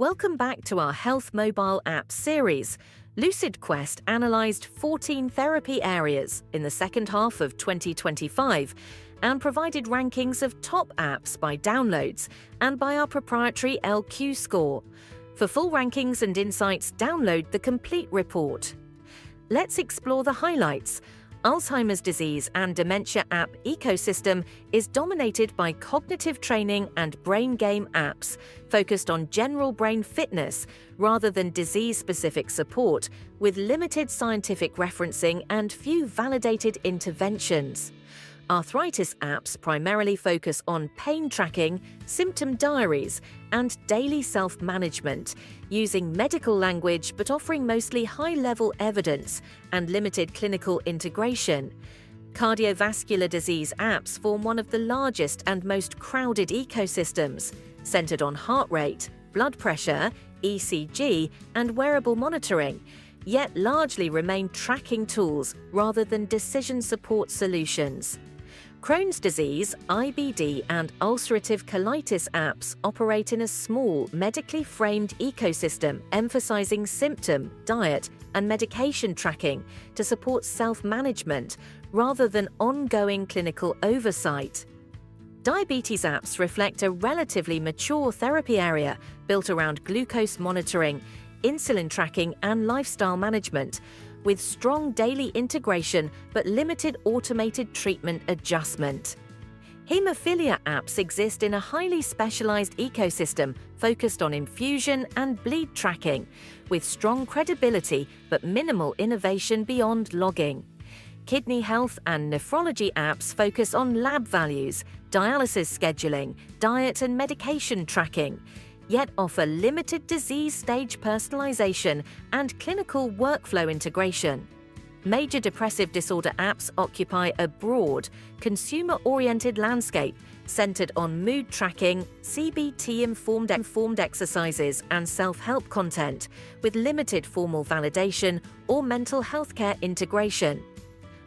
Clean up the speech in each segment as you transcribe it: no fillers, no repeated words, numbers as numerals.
Welcome back to our Health Mobile app series. LucidQuest analysed 14 therapy areas in the second half of 2025 and provided rankings of top apps by downloads and by our proprietary LQ score. For full rankings and insights, download the complete report. Let's explore the highlights. Alzheimer's disease and dementia app ecosystem is dominated by cognitive training and brain game apps focused on general brain fitness rather than disease-specific support, with limited scientific referencing and few validated interventions. Arthritis apps primarily focus on pain tracking, symptom diaries, and daily self-management, using medical language but offering mostly high-level evidence and limited clinical integration. Cardiovascular disease apps form one of the largest and most crowded ecosystems, centered on heart rate, blood pressure, ECG, and wearable monitoring, yet largely remain tracking tools rather than decision support solutions. Crohn's disease, IBD, and ulcerative colitis apps operate in a small, medically framed ecosystem emphasizing symptom, diet, and medication tracking to support self-management rather than ongoing clinical oversight. Diabetes apps reflect a relatively mature therapy area built around glucose monitoring, insulin tracking, and lifestyle management, with strong daily integration but limited automated treatment adjustment. Hemophilia apps exist in a highly specialized ecosystem focused on infusion and bleed tracking, with strong credibility but minimal innovation beyond logging. Kidney health and nephrology apps focus on lab values, dialysis scheduling, diet and medication tracking, yet offer limited disease stage personalization and clinical workflow integration. Major depressive disorder apps occupy a broad, consumer-oriented landscape centered on mood tracking, CBT-informed exercises, and self-help content, with limited formal validation or mental health care integration.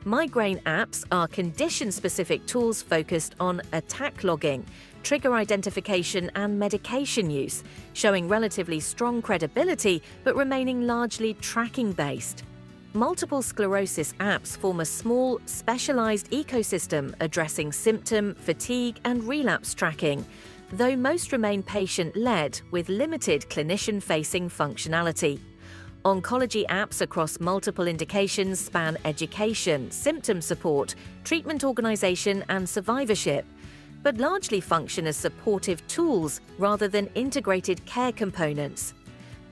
Migraine apps are condition-specific tools focused on attack logging, trigger identification, and medication use, showing relatively strong credibility but remaining largely tracking-based. Multiple sclerosis apps form a small, specialized ecosystem addressing symptom, fatigue, and relapse tracking, though most remain patient-led with limited clinician-facing functionality. Oncology apps across multiple indications span education, symptom support, treatment organization, and survivorship, but largely function as supportive tools rather than integrated care components.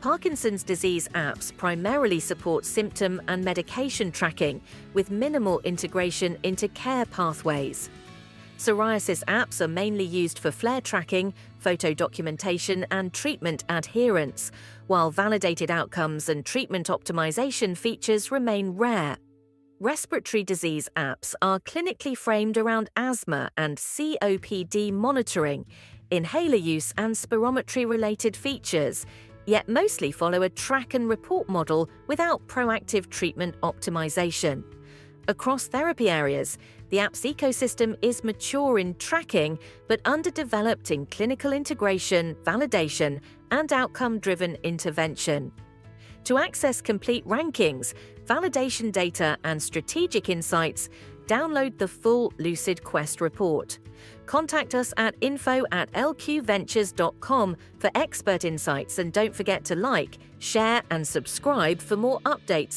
Parkinson's disease apps primarily support symptom and medication tracking, with minimal integration into care pathways. Psoriasis apps are mainly used for flare tracking, photo documentation, and treatment adherence, while validated outcomes and treatment optimization features remain rare. Respiratory disease apps are clinically framed around asthma and COPD monitoring, inhaler use, and spirometry-related features, yet mostly follow a track and report model without proactive treatment optimization. Across therapy areas, the app's ecosystem is mature in tracking but underdeveloped in clinical integration, validation, and outcome-driven intervention. To access complete rankings, validation data, and strategic insights, download the full LucidQuest report. Contact us at info@lqventures.com for expert insights, and don't forget to like, share, and subscribe for more updates